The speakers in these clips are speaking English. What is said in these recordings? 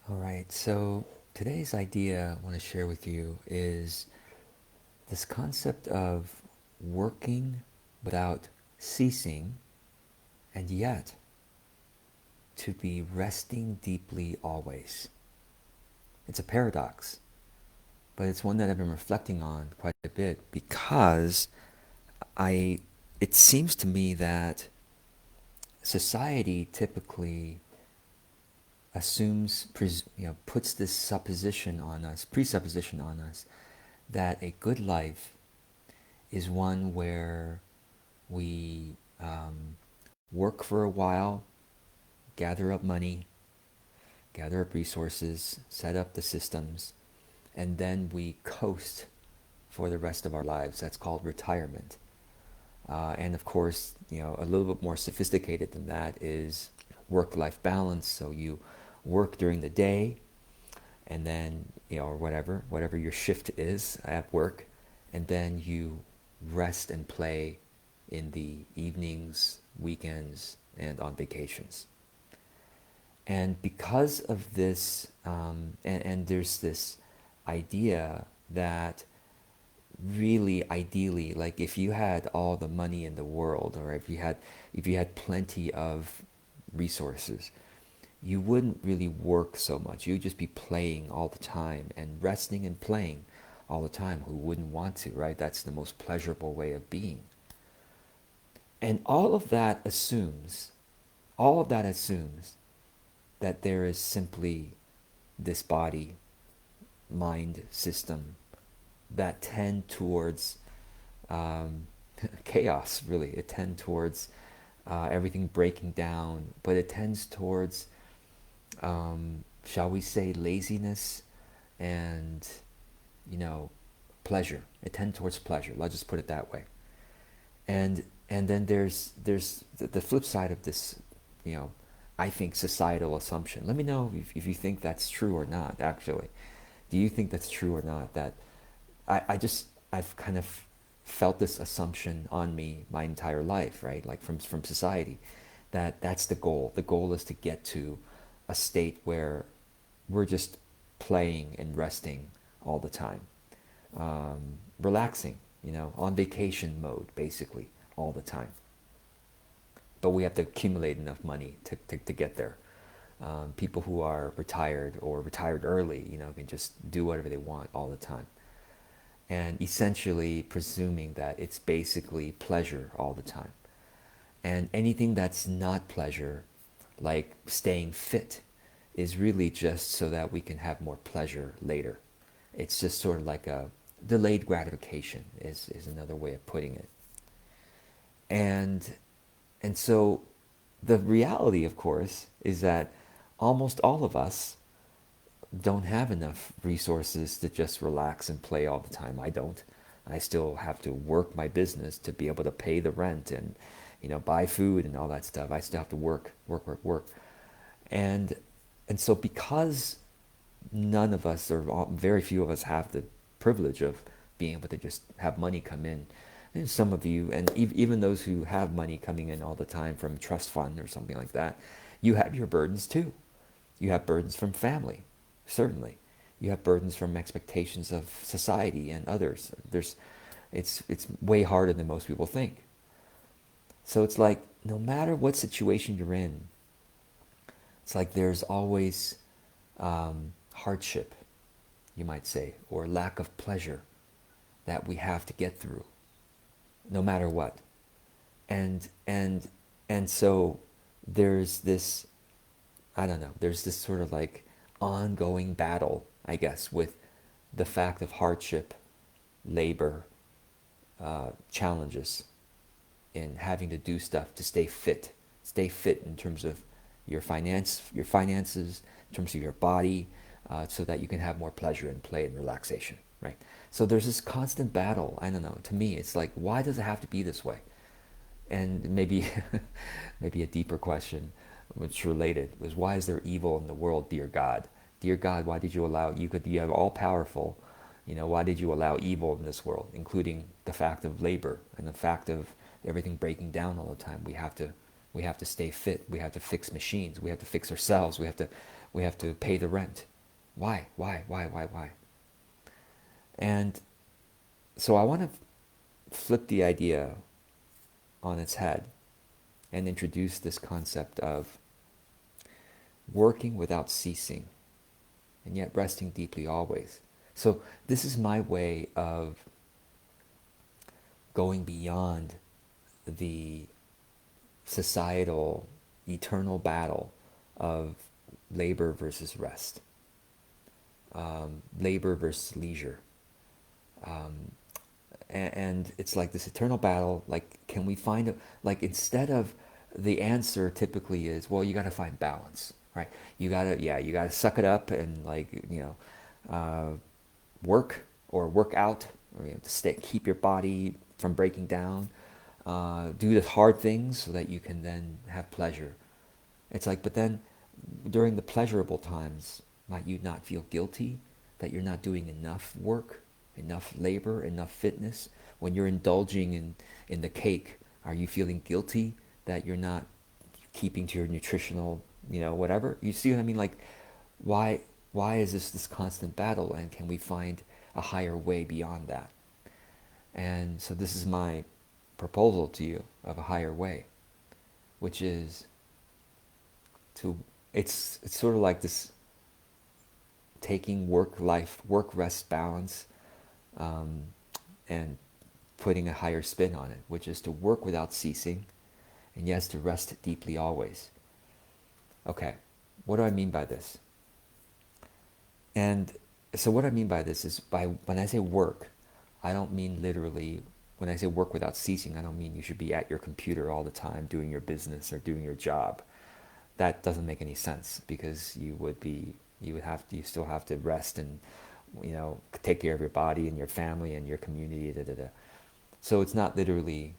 All right, so today's idea I want to share with you is this concept of working without ceasing and yet to be resting deeply always. It's a paradox, but it's one that I've been reflecting on quite a bit because I it seems to me that society typically assumes, puts this supposition on us, presupposition on us, that a good life is one where we work for a while, gather up money, gather up resources, set up the systems, and then we coast for the rest of our lives. That's called retirement. And of course, a little bit more sophisticated than that is work-life balance. So you work during the day, and then or whatever your shift is at work, and then you rest and play in the evenings, weekends, and on vacations. And because of this, and there's this idea that really ideally, like if you had all the money in the world, or if you had plenty of resources, you wouldn't really work so much. You'd just be playing all the time and resting and playing all the time. Who wouldn't want to, right? That's the most pleasurable way of being. And all of that assumes that there is simply this body mind system that tend towards um, chaos, really. It tends towards everything breaking down, but it tends towards, shall we say, laziness and, you know, pleasure. It tends towards pleasure. Let's just put it that way. And then there's the flip side of this, you know, I think societal assumption. Let me know if you think that's true or not. Actually, do you think that's true or not? That I've kind of felt this assumption on me my entire life, right? Like from society, that that's the goal. The goal is to get to a state where we're just playing and resting all the time, relaxing, on vacation mode basically all the time. But we have to accumulate enough money to get there. People who are retired or retired early, can just do whatever they want all the time. And essentially presuming that it's basically pleasure all the time. And anything that's not pleasure, like staying fit, is really just so that we can have more pleasure later. It's just sort of like a delayed gratification is another way of putting it. And and so the reality, of course, is that almost all of us don't have enough resources to just relax and play all the time. I don't. I still have to work my business to be able to pay the rent and, buy food and all that stuff. I still have to work, work, work, work. And and so because none of us, or very few of us, have the privilege of being able to just have money come in. And some of you, and even those who have money coming in all the time from trust fund or something like that, you have your burdens too. You have burdens from family, certainly. You have burdens from expectations of society and others. It's way harder than most people think. So it's like no matter what situation you're in, it's like there's always hardship, you might say, or lack of pleasure that we have to get through, no matter what. And and and so there's this, I don't know, there's this sort of like ongoing battle, I guess, with the fact of hardship, labor, challenges in having to do stuff to stay fit in terms of your finances, in terms of your body, so that you can have more pleasure and play and relaxation, right? So there's this constant battle. I don't know. To me, it's like, why does it have to be this way? And maybe, maybe a deeper question, which related, was why is there evil in the world, dear God? Dear God, why did you allow, you have all powerful, why did you allow evil in this world, including the fact of labor and the fact of everything breaking down all the time? We have to stay fit. We have to fix machines. We have to fix ourselves. We have to pay the rent. Why? Why? Why? Why? Why? And so I want to flip the idea on its head and introduce this concept of working without ceasing and yet resting deeply always. So this is my way of going beyond the societal eternal battle of labor versus rest, labor versus leisure. And it's like this eternal battle. Like, can we find a, like, instead of, the answer typically is, well, you got to find balance, right? You got to, yeah, you got to suck it up and, like, work or work out, or you have to stay, keep your body from breaking down. Do the hard things so that you can then have pleasure. It's like, but then during the pleasurable times, might you not feel guilty that you're not doing enough work, enough labor, enough fitness? When you're indulging in the cake, are you feeling guilty that you're not keeping to your nutritional, whatever? You see what I mean? Like, why is this constant battle, and can we find a higher way beyond that? And so this is my proposal to you of a higher way, which is to, it's sort of like this taking work rest balance, and putting a higher spin on it, which is to work without ceasing, and yes, to rest deeply always. Okay, what do I mean by this? And so what I mean by this is, when I say work, I don't mean literally, when I say work without ceasing, I don't mean you should be at your computer all the time doing your business or doing your job. That doesn't make any sense, because you still have to rest and, take care of your body and your family and your community. Da, da, da. So it's not literally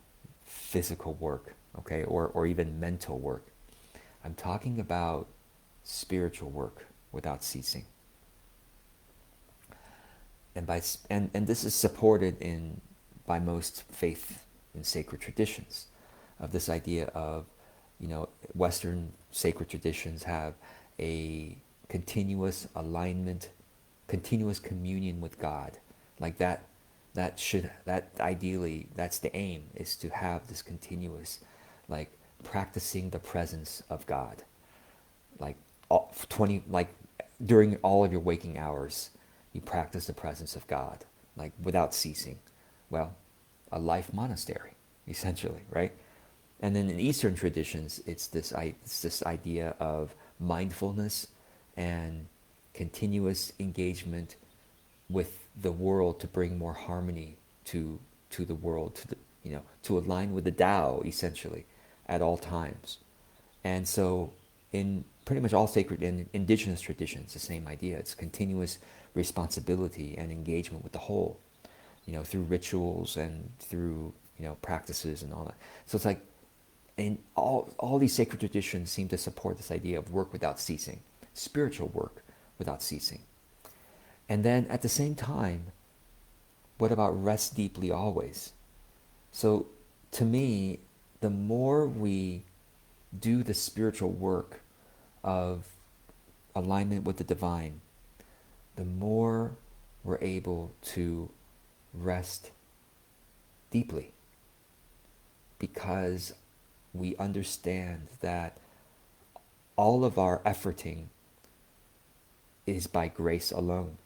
physical work, okay, or even mental work. I'm talking about spiritual work without ceasing. And this is supported by most faith and sacred traditions, of this idea of, Western sacred traditions have a continuous alignment, continuous communion with God. Like that ideally, that's the aim, is to have this continuous, like, practicing the presence of God. Like, 20, like, during all of your waking hours, you practice the presence of God, like, without ceasing. Well, a life monastery, essentially, right? And then in Eastern traditions, it's this idea of mindfulness and continuous engagement with the world, to bring more harmony to the world, to align with the Tao, essentially, at all times. And so in pretty much all sacred and indigenous traditions, the same idea. It's continuous responsibility and engagement with the whole, through rituals and through, practices and all that. So it's like, and all these sacred traditions seem to support this idea of work without ceasing, spiritual work without ceasing. And then at the same time, what about rest deeply always? So to me, the more we do the spiritual work of alignment with the divine, the more we're able to rest deeply, because we understand that all of our efforting is by grace alone.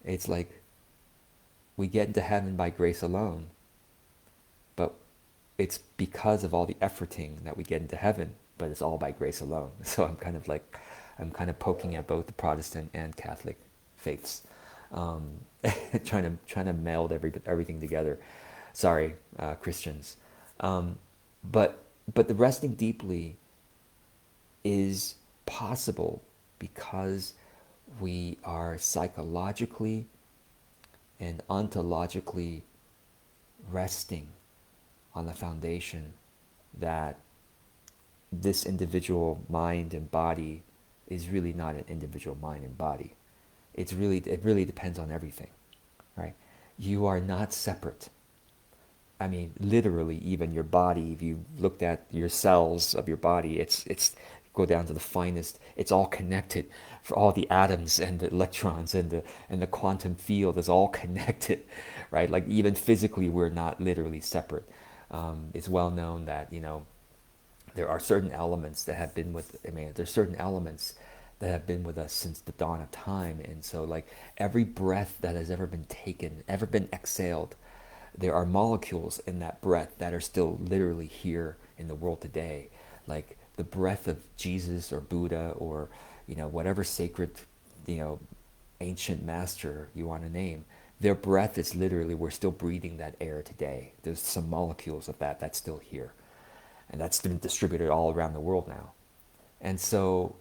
It's like we get into heaven by grace alone, but it's because of all the efforting that we get into heaven, but it's all by grace alone. So I'm kind of poking at both the Protestant and Catholic faiths, trying to meld everything together. Sorry, Christians. But the resting deeply is possible because we are psychologically and ontologically resting on the foundation that this individual mind and body is really not an individual mind and body. It really depends on everything, right? You are not separate. I mean, literally, even your body, if you looked at your cells of your body, it's go down to the finest. It's all connected. For all the atoms and the electrons and the quantum field is all connected, right? Like even physically, we're not literally separate. It's well known that there are certain elements that have been with. I mean, there's certain elements that have been with us since the dawn of time, and so like every breath that has ever been taken, ever been exhaled, there are molecules in that breath that are still literally here in the world today. Like the breath of Jesus or Buddha or, whatever sacred, you know, ancient master you want to name, their breath is literally, we're still breathing that air today. There's some molecules of that that's still here. And that's been distributed all around the world now. And so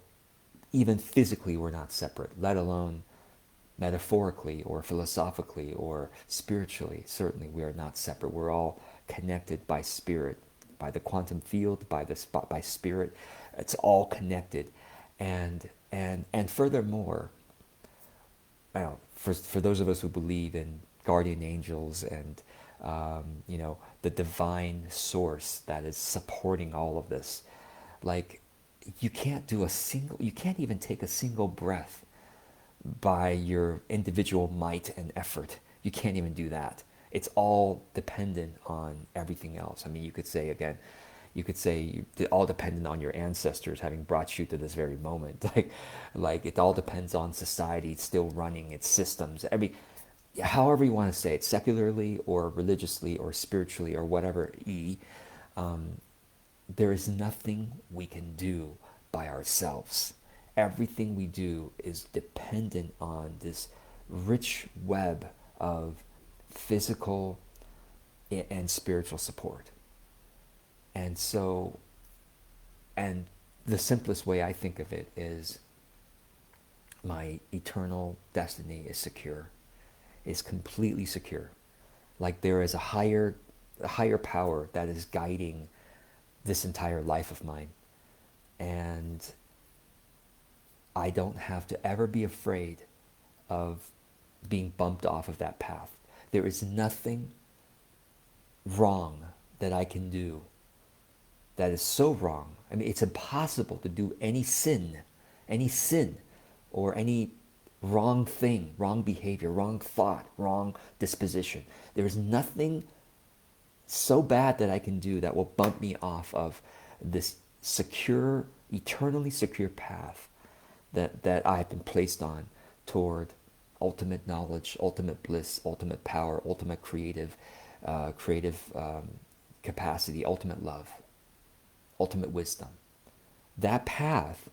even physically, we're not separate, let alone metaphorically or philosophically or spiritually. Certainly we are not separate. We're all connected by spirit, by the quantum field, by spirit. It's all connected. And furthermore, for those of us who believe in guardian angels and the divine source that is supporting all of this, like you can't even take a single breath by your individual might and effort. You can't even do that. It's all dependent on everything else. I mean, you could say it all dependent on your ancestors having brought you to this very moment. Like it all depends on society still running its systems. However you want to say it, secularly or religiously or spiritually or whatever. There is nothing we can do by ourselves. Everything we do is dependent on this rich web of physical and spiritual support. And so, and the simplest way I think of it is my eternal destiny is secure, is completely secure. Like there is a higher power that is guiding this entire life of mine. And I don't have to ever be afraid of being bumped off of that path. There is nothing wrong that I can do that is so wrong. I mean, it's impossible to do any sin, or any wrong thing, wrong behavior, wrong thought, wrong disposition. There is nothing so bad that I can do that will bump me off of this secure, eternally secure path that I have been placed on toward ultimate knowledge, ultimate bliss, ultimate power, ultimate creative capacity, ultimate love, ultimate wisdom. That path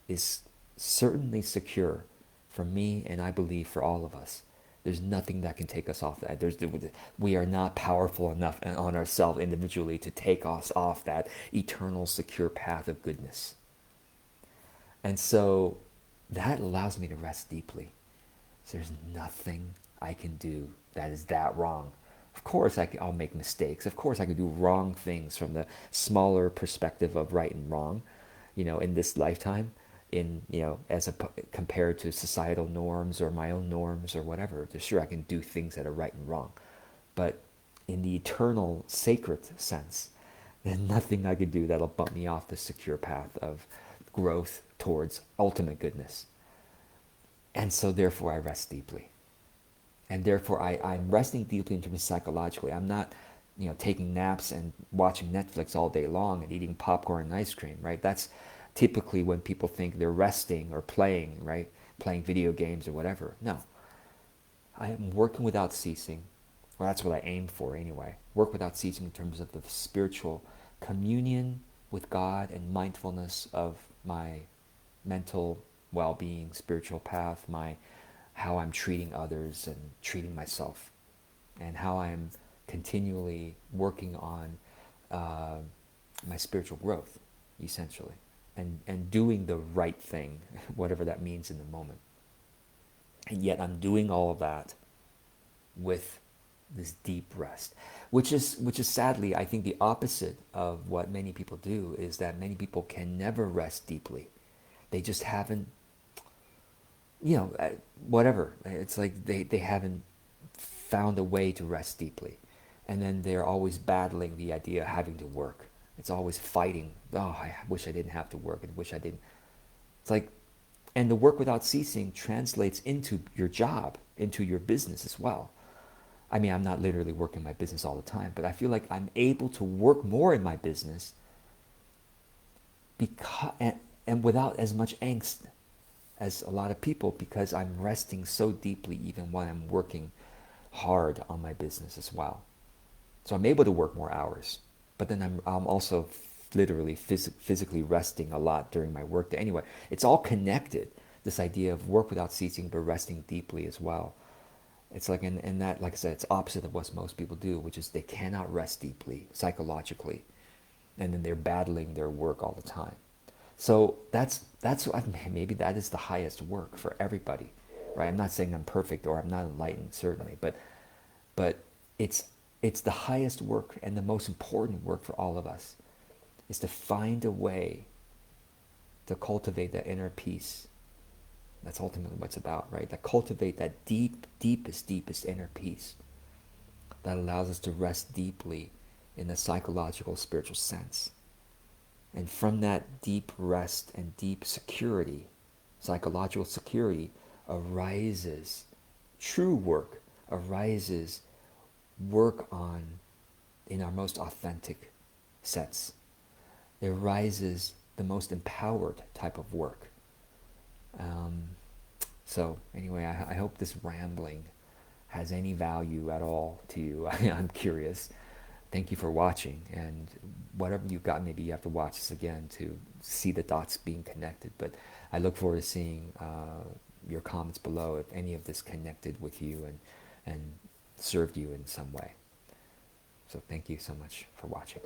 is certainly secure for me, and I believe for all of us. There's nothing that can take us off that. We are not powerful enough on ourselves individually to take us off that eternal, secure path of goodness. And so that allows me to rest deeply. So there's nothing I can do that is that wrong. Of course, I'll make mistakes. Of course, I could do wrong things from the smaller perspective of right and wrong, in this lifetime, compared to societal norms or my own norms or whatever. Sure, I can do things that are right and wrong, but in the eternal, sacred sense, there's nothing I could do that'll bump me off the secure path of growth towards ultimate goodness. And so, therefore, I rest deeply. And therefore, I'm resting deeply in terms of psychologically. I'm not, taking naps and watching Netflix all day long and eating popcorn and ice cream, right? That's typically when people think they're resting or playing, right? Playing video games or whatever. No. I am working without ceasing. Well, that's what I aim for anyway. Work without ceasing in terms of the spiritual communion with God and mindfulness of my mental well-being, spiritual path, how I'm treating others and treating myself, and how I'm continually working on my spiritual growth, essentially, and doing the right thing, whatever that means in the moment. And yet I'm doing all of that with this deep rest, which is sadly, I think, the opposite of what many people do, is that many people can never rest deeply. They just haven't, whatever. It's like they haven't found a way to rest deeply. And then they're always battling the idea of having to work. It's always fighting. Oh, I wish I didn't have to work. I wish I didn't. It's like, and the work without ceasing translates into your job, into your business as well. I mean, I'm not literally working my business all the time, but I feel like I'm able to work more in my business because and without as much angst as a lot of people, because I'm resting so deeply even when I'm working hard on my business as well. So I'm able to work more hours, but then I'm also literally physically resting a lot during my workday. Anyway, it's all connected. This idea of work without ceasing, but resting deeply as well. It's like, and that, like I said, it's opposite of what most people do, which is they cannot rest deeply psychologically, and then they're battling their work all the time. So that's what maybe that is the highest work for everybody, right? I'm not saying I'm perfect or I'm not enlightened, certainly, but it's it's the highest work and the most important work for all of us is to find a way to cultivate that inner peace. That's ultimately what it's about, right? To cultivate that deepest inner peace that allows us to rest deeply in the psychological, spiritual sense. And from that deep rest and deep security, psychological security, arises true work, arises work on in our most authentic sense. There arises the most empowered type of work. Um, so anyway, I hope this rambling has any value at all to you. I'm curious. Thank you for watching, and whatever you've got, maybe you have to watch this again to see the dots being connected. But I look forward to seeing your comments below if any of this connected with you and served you in some way. So thank you so much for watching.